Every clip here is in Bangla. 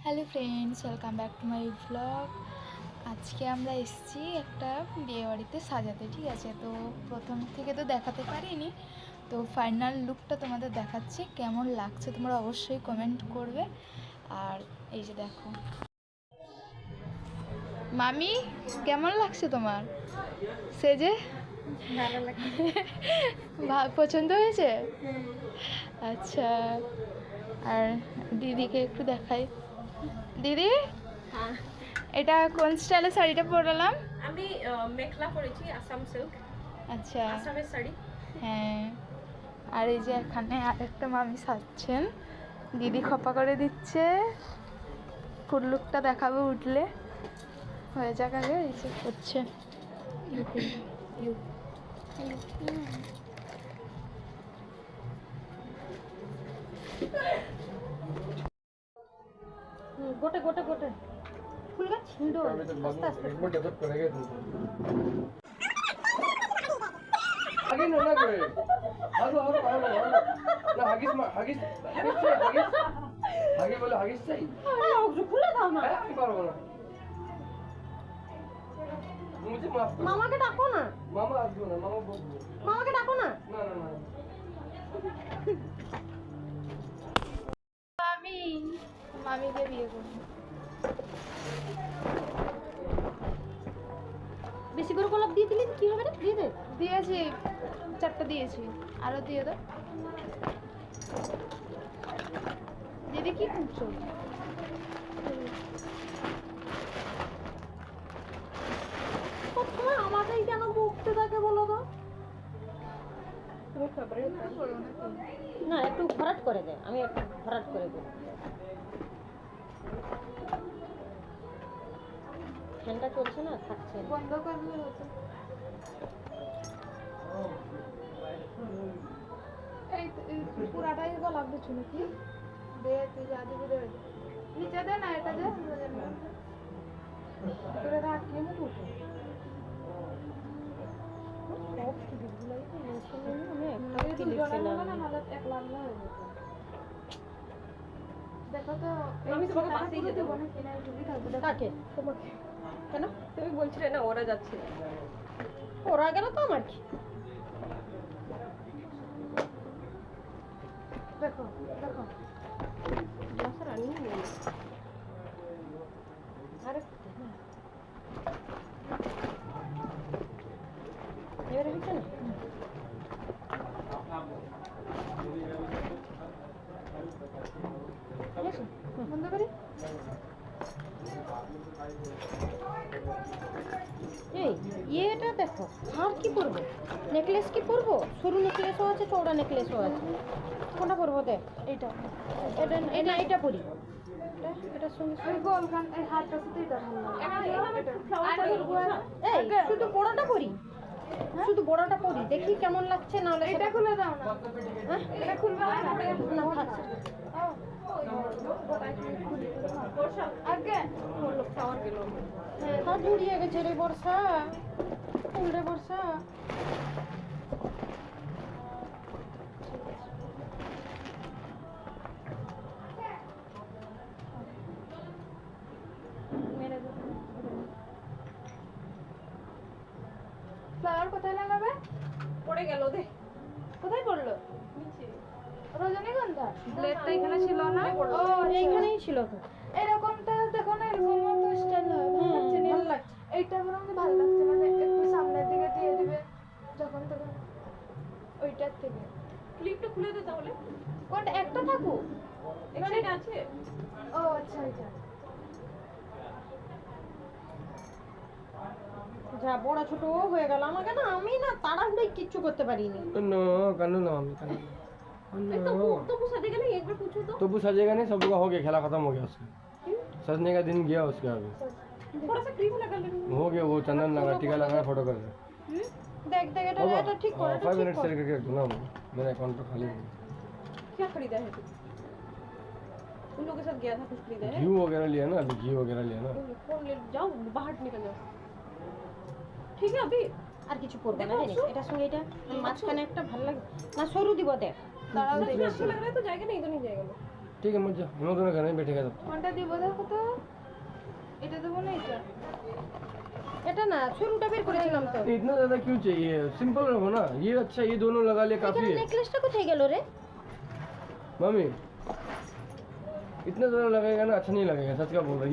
Hello friends, welcome back to my blog. আজকে আমরা এসেছি একটা বিয়েবাড়িতে সাজাতে, ঠিক আছে? তো প্রথম থেকে তো দেখাতে পারিনি, তো ফাইনাল লুকটা তোমাদের দেখাচ্ছি। কেমন লাগছে তোমরা অবশ্যই কমেন্ট করবে। আর এই যে দেখো, মামি কেমন লাগছে তোমার সেজে? ভালো লাগে। পছন্দ হয়েছে? আচ্ছা, আর দিদিকে একটু দেখাই। দিদি, হ্যাঁ, এটা কোন স্টাইলের শাড়িটা পরলাম? আমি মেখলা পরেছি, আসাম সিল্ক, আচ্ছা, আসামের শাড়ি। হ্যাঁ। আর এই যে এখানে আরেকটা মামি সাজছেন, দিদি খপা করে দিচ্ছে। ফুল লুকটা দেখাবে উঠলে, হয়ে যাক আগে। এই যে করছে গোটে গোটে গোটে ফুল গাছ ছিন্ডো আস্তে আস্তে আগে না না করে হাগো হাগো হাগো না হাগিস হাগিস হাগিস আগে বলে হাগিস চাই খুলে দাও না। আমি পারবো না মুঝে মাফ করো মামাকে ডাকো না, মামা আসবো না মামা বকবো মামাকে ডাকো না। না না না মামি, মামিকে বিয়ে করবো। বেশি করে গোলাপ দিয়ে দিলে কি হবে রে? দিয়ে দে। দিয়েছি, 4টা দিয়েছি, আরো দিয়ে দাও। দিদি কি করছো? সবসময় আমাকেই কেন বকতে থাকে বলো তো? তুমি ফেভারিট না, একটু ভরাট করে দে, আমি একটু ভরাট করে দেব। ফ্যানটা চলছে না, থাকছে না। বন্ধ করলে হতো। এই পুরাটাই গোলাপ দিচ্ছ নাকি? দে, তুই যা দিবি দে। নিচে দে না, এটা দে। করে রাখি মুখ। দেখো তো, আমি তোমাকে পাশেই যেতে দেবো না কিনা, ঢুকি থাকবে। কাকে? তোমাকে। কেন? তুমি বলছিলে না ওরা যাচ্ছে। ওরা গেল তো আমার কি? দেখো দেখো, গ্লাসের আনি আরে এবারে হচ্ছে না। বন্ধ করি। এই এটা দেখো, আর কি পরবো? নেকলেস কি পরবো? সরু নেকলেসও আছে, চওড়া নেকলেসও আছে। কোনটা পরবো? দেখ এইটা এটা এটা এটা পরি। এটার সঙ্গে ওই গোলখান, এই হাতটা শুধু এটা ভালো লাগে। এই শুধু বড়টা পরি, শুধু বড়টা পরি, দেখি কেমন লাগছে। না হলে এটা খুলে দাও না। হ্যাঁ, এটা খুলবে না। না থাক। আগে হাত জুড়িয়ে গেছে রে বর্ষা, উল্টে বর্ষা। ফ্লাওয়ার কোথায় লাগাবে? পড়ে গেল দে। কোথায় পড়লো? রজনীগন্ধা ব্লেডটা এখানে ছিল না? ও এইখানেই ছিল তো। এরকমটা দেখো না, এরকম মতো স্টাইল হয়, ভালো লাগছে না? ভালো লাগছে। এইটা বরং ভালো লাগছে, মানে একটু সামনের দিকে দিয়ে দিবে যখন তখন, ওইটার থেকে। ক্লিপটা খুলে দে তাহলে। কোনটা? একটা থাকুক এখানে আছে। ও আচ্ছা, এটা যা বড় ছোট হয়ে গেল আমাকে না, আমি না তাড়াহুড়ো কিচ্ছু করতে পারিনি। नो कानू ना हम कानू तबु सजेगा नहीं, एक बार पूछो तो। तो वो सजेगा नहीं, सब का हो गया, खेला खत्म हो गया उसका। सजने का दिन गया उसका अभी। थोड़ा सा क्रीम लगा ले। हो गया, वो चंदन लगा, टीका लगा, फोटो कर दे। देख देख এটা ঠিক করে, এটা 5 ঠিক मिनट করে। से करके रख दो ना, मेरा अकाउंट तो खाली है। क्या खरीदा है तू? उन लोगों के साथ गया था, कुछ खरीदा है? घी वगैरह लिया ना, अभी घी वगैरह लिया ना। फोन ले जाओ, बाहर निकल जाओ। ठीक है अभी আর কিছু পরবো না জানিস। এটার সঙ্গে এটা মাঝখানে একটা ভালো লাগে না, সরু দিব। দেখ দাঁড়াও দেখি। अच्छा लग रहा है तो जाएगा नहीं तो नहीं जाएगा। ठीक है मत जा, हम लोग दोनों घर में बैठेगा तब। কোনটা দিব দেখো তো, এটা দেবো না এটা? এটা না সরুটা বের করেছিলাম তো। इतना ज्यादा क्यों चाहिए, सिंपल रखो ना, ये अच्छा, ये दोनों लगा लिया काफी এখানে है। নেকলেসটা কোথায় গেল রে? मम्मी इतना ज्यादा लगेगा ना अच्छा नहीं लगेगा, सच का बोल रहा,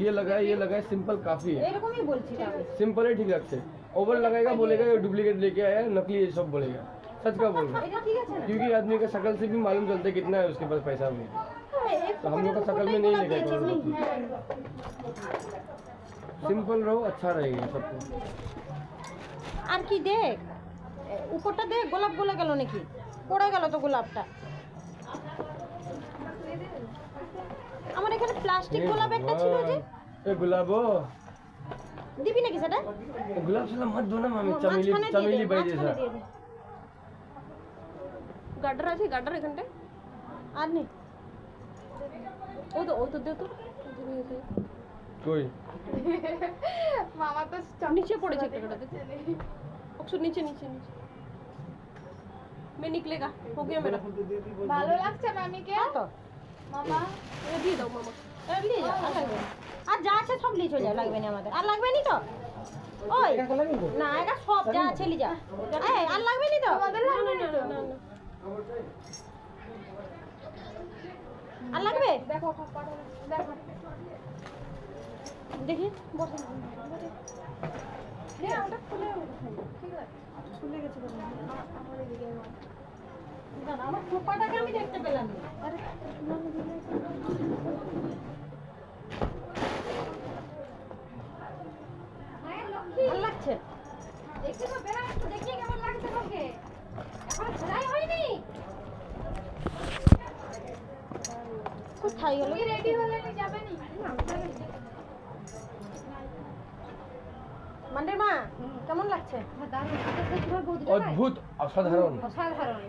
ये लगाए सिंपल काफी है, এরকমই বলছিলাম আমি। सिंपल ही ठीक लगते। ओवर लगाएगा बोलेगा ये डुप्लीकेट लेके आया है, नकली ये सब बोलेगा, सच का बोल रहा, এটা ঠিক আছে না? क्योंकि आदमी का शक्ल से भी मालूम चलता है कितना है उसके पास पैसा भी। तो हम लोग का शक्ल में नहीं लिखा सिंपल रहो, अच्छा रहेगा सबको। আর কি দেখ, উপরটা দেখ গোলাপ গলে গেল নাকি? পড়ে গেল তো গোলাপটা। আমার এখানে প্লাস্টিক গোলাপ একটা ছিল যে, ए गुलाबो, দিবি নাকি সেটা? गुलाब साला मत दो ना मामी, चमेली মাঝখানে দিয়ে দে, चमेली बाई মাঝখানে जैसा। দিয়ে দে। গাডার আছে, গাডার এখানটায়। আর নেই। ও তো দে তো। कोई মামা তো নিচে পড়েছে একটা দে। অক্সর নিচে নিচে নিচে। मैं निकलेगा, हो गया मेरा। ভালো লাগছে মামিকে? হ্যাঁ তো মামা ये দিয়ে দাও মামা। নিয়ে যা, আর লাগবে না। আর যা আছে সব নিয়ে চলে যা, লাগবে না আমাদের। আর লাগবে নি তো? ওই না, এটা সব যা আছে নিয়ে যা। এই আর লাগবে নি তো? তোমাদের লাগবে না তো? আর লাগবে? দেখো পাটা দেখো, দেখি বসে। হ্যাঁ ওটা খুলে ঠিক আছে, খুলে গেছে বলে আমার এদিকে আমার খোপাটাকে আমি দেখতে পেলাম না। আরে ভালো লাগছে? দেখি তো বেড়া একটু দেখি কেমন লাগছে তোকে। এখন সেলাই হয়নি। কোথায় গেল? তুমি রেডি হলে নি যাবে নি? মান্ডের মা কেমন লাগছে? দারুণ এটা তোমার বৌদি अद्भुत असाधारण। অসাধারণ।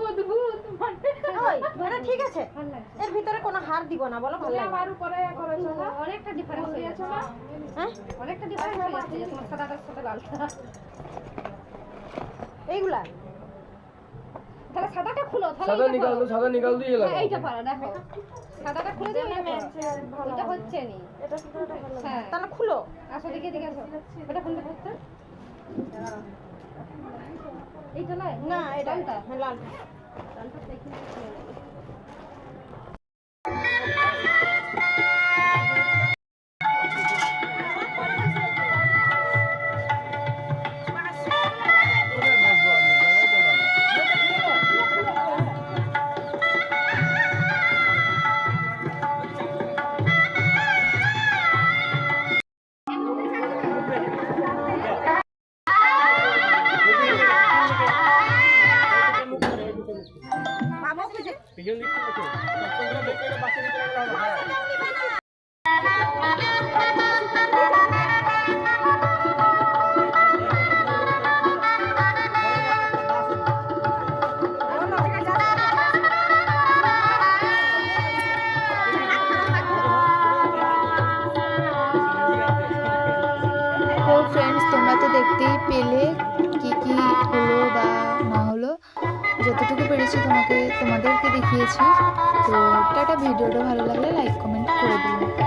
অদ্ভুত মানে ওই এটা ঠিক আছে, ভালো লাগছে। এর ভিতরে কোনো হার দিব না, বলো ভালো আমার লাগে? উপরে করেছো না? অনেকটা ডিফারেন্স হয়ে দিয়েছো যাচ্ছে না? হ্যাঁ অনেকটা ডিফারেন্স হয়ে যাচ্ছে যে তোমার সাদাটার সাথে লালটা। এইগুলা তাহলে সাদাটা খুলো, তাহলে सादा এইটা निकाल করো। दो, सादा निकाल दो, ये হ্যাঁ, এইটা लगाओ। পারো দেখো। সাদাটা খুলে দিও, এটা করো। ওটা হচ্ছে নি। এটা পুরোটা ভালো হ্যাঁ। তাহলে খুলো। আসো দিকে দিকে আসো। ওটা খুলতে হচ্ছে। এইটা নয়? না এটা লালটা? হ্যাঁ লাল। লালটা দেখি। তো ফ্রেন্ডস তোমরা তো দেখতেই পেলে কি কি হলো বা না হলো, যতটুকু পেরেছি তোমাদেরকে দেখিয়েছি। তো টাটা, ভিডিওটা ভালো লাগলে লাইক কমেন্ট করে দিও।